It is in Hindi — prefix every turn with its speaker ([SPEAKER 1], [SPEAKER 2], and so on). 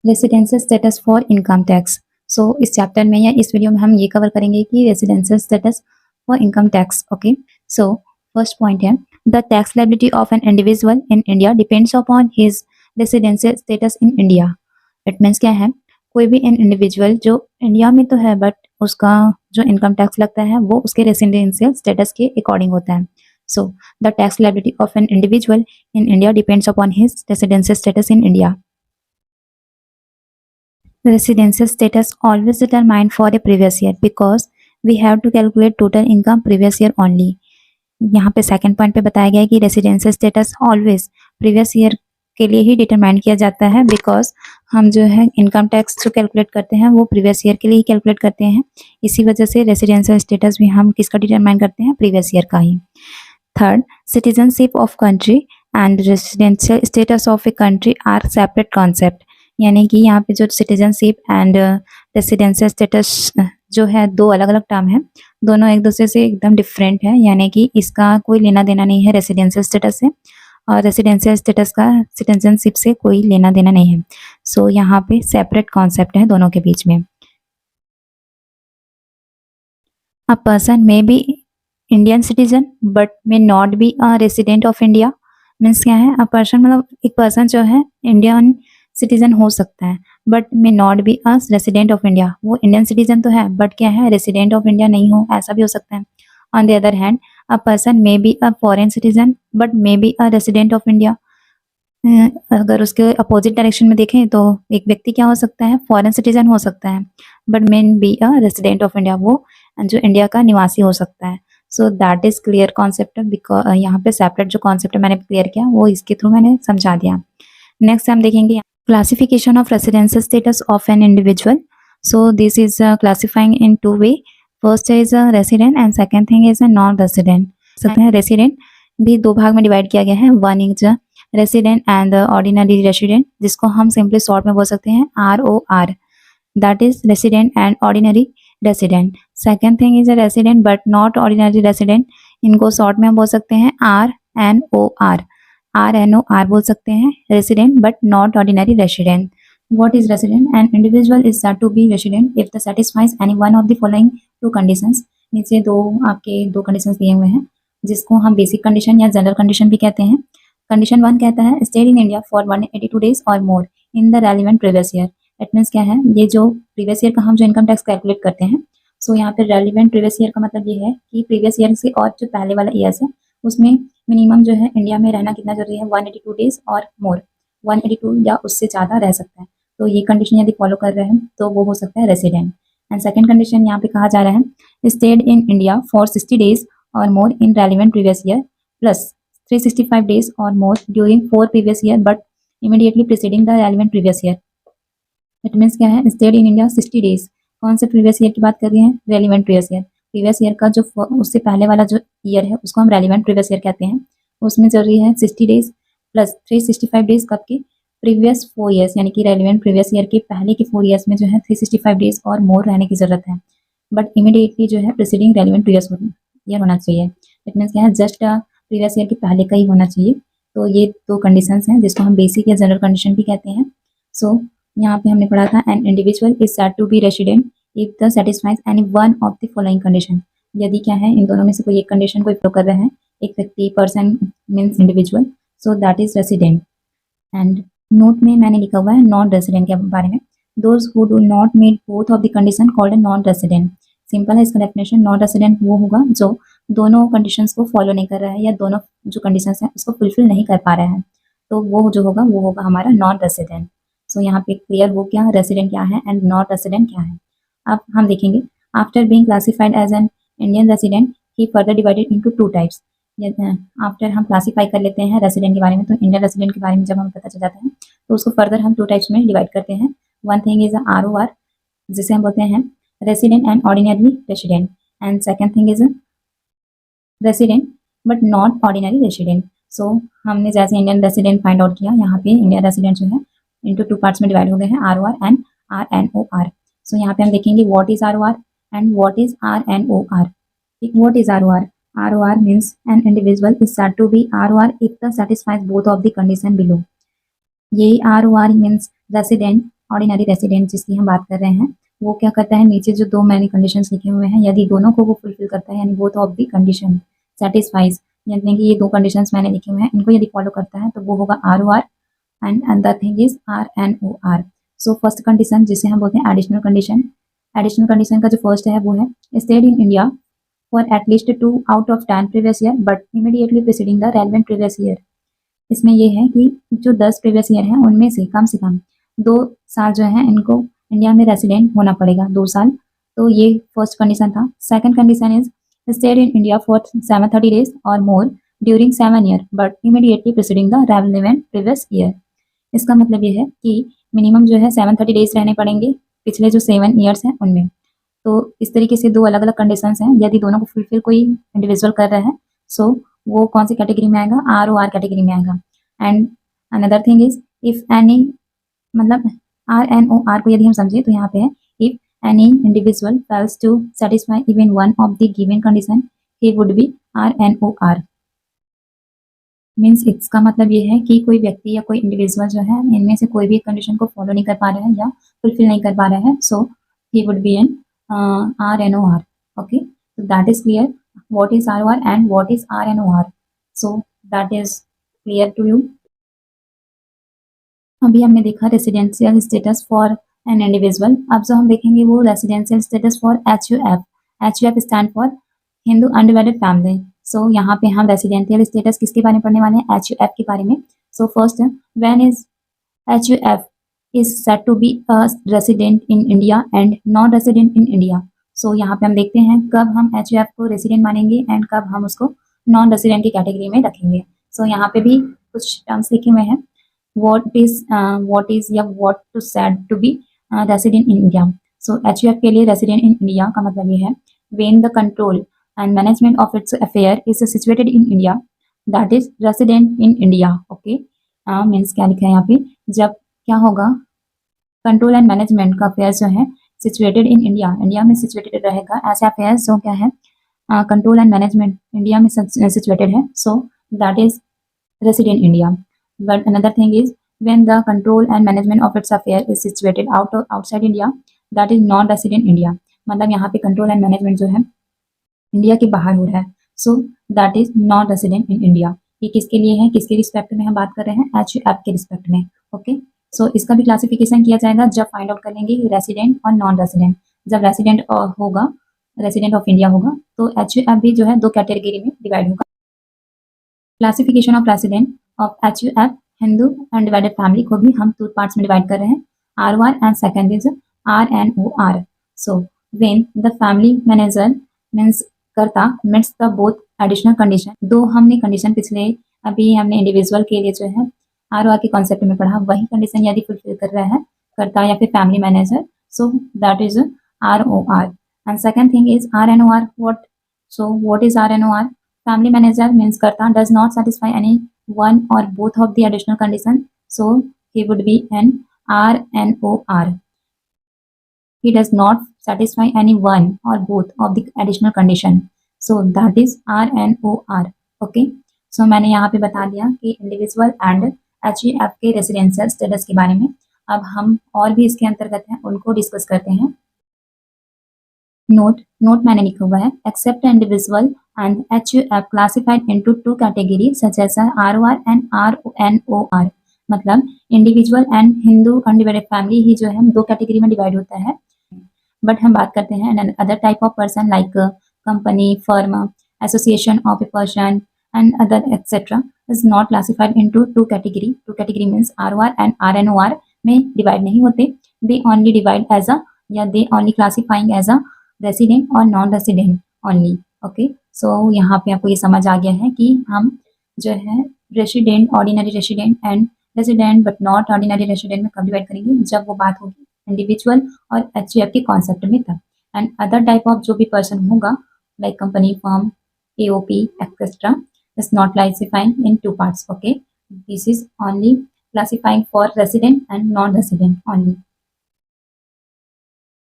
[SPEAKER 1] Residential status for income tax. So इस चैप्टर में या इस वीडियो में हम ये कवर करेंगे कि residential status for income tax. Okay, so first point है the tax liability of an individual in India depends upon his residential status in India. It means क्या है, कोई भी एन इंडिविजुअल जो इंडिया में तो है बट उसका जो इनकम टैक्स लगता है वो उसके रेसिडेंशियल स्टेटस के अकॉर्डिंग होता है। So the tax liability of an individual in India depends upon his residential status in India. Residential status always determined for the previous year because we have to calculate total income previous year only। यहाँ पे सेकंड पॉइंट पे बताया गया है कि residential status always previous year के लिए ही डिटरमाइन किया जाता है बिकॉज हम जो है इनकम टैक्स जो कैलकुलेट करते हैं वो प्रीवियस ईयर के लिए ही कैलकुलेट करते हैं। इसी वजह से रेसिडेंशियल स्टेटस भी हम किसका डिटरमाइन करते हैं, प्रीवियस ईयर का ही। Third, citizenship of country and residential status of a country are separate concept. यानी कि यहाँ पे जो सिटीजनशिप एंड रेसिडेंशियल स्टेटस जो है दो अलग अलग टर्म है, दोनों एक दूसरे से एकदम डिफरेंट है। यानी कि इसका कोई लेना देना नहीं है रेसिडेंशियल स्टेटस से और रेसिडेंशियल स्टेटस का सिटीजनशिप से कोई लेना देना नहीं है। सो यहाँ पे सेपरेट कॉन्सेप्ट है दोनों के बीच में। A person may be Indian citizen but may not be a resident of India. Means क्या है, अ पर्सन मतलब एक पर्सन जो है इंडियन सिटीजन हो सकता है but may not be a resident of India. वो इंडियन सिटीजन तो है बट क्या है, रेसिडेंट ऑफ इंडिया नहीं हो, ऐसा भी हो सकता है। On the other hand, a person may be a foreign citizen but may be a resident of India. अगर उसके अपोजिट डायरेक्शन में देखें तो एक व्यक्ति क्या हो सकता है, फॉरेन सिटीजन हो सकता है but may be a resident of India, वो जो इंडिया का निवासी हो सकता है। सो that is clear concept. Because यहाँ पे सेपरेट जो कॉन्सेप्ट मैंने क्लियर किया वो इसके थ्रू मैंने समझा दिया। नेक्स्ट हम देखेंगे classification of residential status of an individual. So this is classifying in two way. First is a resident and second thing is a non-resident. सकते हैं रेसिडेंट भी दो भाग में डिवाइड किया गया है। One is resident and ordinary resident, जिसको हम सिंपली शॉर्ट में बोल सकते हैं ROR, that is resident and ordinary resident. Second thing is a resident but not ordinary resident, इनको शॉर्ट में बोल सकते हैं RNOR। RNOR बोल सकते हैं, resident but not ordinary resident. What is resident? An individual is said to be resident if the satisfies any one of the following two conditions। नीचे दो आपके दो कंडीशंस दिए हुए हैं जिसको हम बेसिक कंडीशन या जनरल कंडीशन भी कहते हैं। कंडीशन वन कहता है stay in India for 182 days और more in the relevant previous year. It means क्या है, ये जो प्रीवियस ईयर का हम जो इनकम टैक्स कैलकुलेट करते हैं, सो यहाँ पे रेलिवेंट प्रीवियस ईयर का मतलब ये है कि प्रीवियस ईयर से और जो पहले वाला ईयर्स है उसमें मिनिमम जो है इंडिया में रहना कितना जरूरी है, 182 डेज और मोर, 182 या उससे ज़्यादा रह सकता है। तो ये कंडीशन यदि फॉलो कर रहे हैं तो वो हो सकता है रेसिडेंट। एंड सेकंड कंडीशन यहाँ पे कहा जा रहा है stayed in India for 60 days और more in relevant previous year plus 365 days और more during 4 previous year but immediately preceding the relevant previous year. It means क्या है, स्टेड इन इंडिया 60 डेज, कौन से प्रीवियस ईयर की बात कर रहे हैं, relevant previous year. Previous year का जो उससे पहले वाला जो ईयर है उसको हम रेलिवेंट प्रीवियस ईयर कहते हैं। उसमें जरूरी है 60 डेज प्लस 365 डेज कब के, प्रीवियस 4 ईयर्स, यानी कि रेलिवेंट प्रीवियस ईयर के पहले के 4 ईयर्स में जो है 365 डेज और मोर रहने की जरूरत है बट इमीडिएटली जो है प्रीसीडिंग रेलिवेंट प्रीवियस ईयर होना चाहिए। इट मीन्स क्या है, जस्ट प्रीवियस ईयर के पहले का ही होना चाहिए। तो ये दो कंडीशंस हैं जिसको हम बेसिक या जनरल कंडीशन भी कहते हैं। सो यहाँ पे हमने पढ़ा था an individual is said to be resident if the satisfies any one of the following condition. यदि क्या है, इन दोनों में से कोई एक कंडीशन को फॉलो कर रहे हैं, एक व्यक्ति, person means individual, so that is resident. And note में मैंने लिखा हुआ है नॉन रेसिडेंट के बारे में, those who do not meet both of the condition called non resident. Simple है इसका डेफिनेशन, नॉन रेसिडेंट वो होगा जो दोनों कंडीशंस को फॉलो नहीं कर रहा है या दोनों जो कंडीशंस हैं उसको फुलफिल नहीं कर पा रहा है, तो वो जो होगा वो होगा हमारा नॉन रेसिडेंट। सो यहाँ पे क्लियर हो क्या रेसिडेंट क्या है एंड नॉन रेसिडेंट क्या है। अब हम देखेंगे after being classified as an Indian resident he further divided into two types. After हम क्लासीफाई कर लेते हैं रेसिडेंट के बारे में, तो इंडियन रेसिडेंट के बारे में जब हमें पता चल जाता है तो उसको फर्दर हम टू टाइप्स में डिवाइड करते हैं। वन थिंग इज ROR, जिसे हम बोलते हैं resident and ordinary resident, and second thing is resident but not ordinary resident. So हमने जैसे इंडियन रेसिडेंट फाइंड आउट किया, यहाँ पे इंडियन रेसिडेंट जो है इंटू टू पार्ट्स में डिवाइड हो गए हैं, ROR एंड RNOR। सो यहाँ पे हम देखेंगे what is ROR and what is RNOR। What is ROR? ROR means an individual is said to be ROR if the satisfies both of the condition below। ये ROR means resident ordinary resident जिसकी हम बात कर रहे हैं, वो क्या करता है, नीचे जो 2 मैंने कंडीशंस लिखे हुए हैं, यदि दोनों को वो फुलफिल करता है, यानी both of the condition satisfies, यानी कि ये 2 कंडीशंस मैंने लिखे हुए हैं, इनको यदि फॉलो करता है तो वो होगा ROR and another thing is RNOR। So first condition जिसे हम बोलते हैं एडिशनल कंडीशन, एडिशनल कंडीशन का जो फर्स्ट है वो है stayed in India for at least 2 out of 10 previous year but immediately preceding the relevant previous year. इसमें ये है कि जो 10 प्रीवियस ईयर हैं उनमें से कम 2 साल जो है इनको इंडिया में रेसिडेंट होना पड़ेगा, 2 साल। तो ये फर्स्ट कंडीशन था। Second condition is state in India for 730 days और more during 7 year but immediately preceding the relevant previous year. इसका मतलब ये है कि मिनिमम जो है 730 डेज रहने पड़ेंगे पिछले जो 7 ईयर्स हैं उनमें। तो इस तरीके से 2 अलग अलग कंडीशंस हैं, यदि दोनों को फुलफिल कोई इंडिविजुअल कर रहा है सो वो कौन सी कैटेगरी में आएगा, ROR कैटेगरी में आएगा। And another thing is if any, मतलब RNOR को यदि हम समझे तो यहाँ पे है if any individual fails to satisfy even one of the given condition he would be RNOR। Means इसका मतलब ये है कि कोई व्यक्ति या कोई इंडिविजुअल जो है इनमें से कोई भी कंडीशन को फॉलो नहीं कर पा रहा है या फुलफिल नहीं कर पा रहा है, so he would be an RNOR। ओके, so that is clear what is ROR and what is RNOR, so that is clear to you। अभी हमने देखा residential status for an individual, अब जो हम देखेंगे वो residential status for HUF। HUF stand for Hindu undivided family. सो यहाँ पे हम रेसिडेंशियल स्टेटस किसके बारे में पढ़ने वाले हैं, HUF के बारे में। So first, when is HUF is said to be a resident in India and non resident in India। सो यहाँ पे हम देखते हैं कब हम HUF को रेसिडेंट मानेंगे एंड कब हम उसको नॉन रेसिडेंट की कैटेगरी में रखेंगे। सो यहाँ पे भी कुछ टर्म्स लिखे हुए हैं, what is या what to said to be resident in India। So HUF के लिए resident in India का मतलब ये है when the control and management of its affair is situated in India that is resident in India। Okay, means क्या लिखा है यहाँ पे, जब क्या होगा, कंट्रोल एंड मैनेजमेंट का अफेयर जो है सिचुएटेड इन इंडिया, इंडिया में सिचुएटेड रहेगा। ऐसे अफेयर्स जो क्या है, कंट्रोल एंड मैनेजमेंट इंडिया में सिचुएटेड है, सो that is resident India. But another thing is when the control and management of its affair is situated outside India that is non resident India. मतलब यहाँ पे कंट्रोल एंड मैनेजमेंट जो है इंडिया के बाहर हो रहा है, सो that is non resident in India. ये किसके लिए है, किसके रिस्पेक्ट में हम बात कर रहे हैं, HUF के रिस्पेक्ट में। ओके, सो इसका भी क्लासिफिकेशन किया जाएगा जब फाइंड आउट करेंगे रेसिडेंट और नॉन रेसिडेंट। जब रेसिडेंट होगा, रेसिडेंट ऑफ इंडिया होगा, तो HUF भी जो है 2 कैटेगरी में डिवाइड होगा। Classification of resident of HUF, Hindu undivided family को भी हम 2 पार्ट्स में डिवाइड कर रहे हैं, ROR and second is RNOR। So when the family manager means karta meets the both additional condition, 2 हमने कंडीशन पिछले अभी हमने इंडिविजुअल के लिए जो है ROR के कॉन्सेप्ट में पढ़ा, वही कंडीशन यदि फुलफिल कर रहा है करता या फिर family manager, so that is ROR। And second thing is RNOR। What is RNOR? Family manager means karta does not satisfy any one और both of the additional condition, so he would be an RNOR। he does not satisfy any one or both of the additional condition, so that is RNOR। okay, so मैंने यहाँ पे बता दिया कि इंडिविजुअल एंड HUF के रेसिडेंशियल स्टेटस के बारे में। अब हम और भी इसके अंतर्गत हैं उनको डिस्कस करते हैं। नोट मैंने लिखा हुआ है, except individual and HUF classified into 2 category such as ROR and RNOR। मतलब individual and Hindu undivided family ही जो है 2 कैटेगरी में डिवाइड होता है, बट हम बात करते हैं other type of person like company, firm, association of a person and other etcetera is not classified into 2 category. 2 category means ROR and RNOR में डिवाइड नहीं होते, they only divide as a या they only classifying as a resident और non resident only. Okay, so यहाँ पे आपको ये समझ आ गया है कि हम जो है resident, ordinary resident and resident but not ordinary resident में कब डिवाइड करेंगे, जब वो बात होगी इंडिविजुअल और HUF के कॉन्सेप्ट में था। एंड अदर टाइप ऑफ जो भी पर्सन होगा like company, firm, AOP etcetera is not classifying in 2 parts. Okay, this is only classifying for resident and non resident only.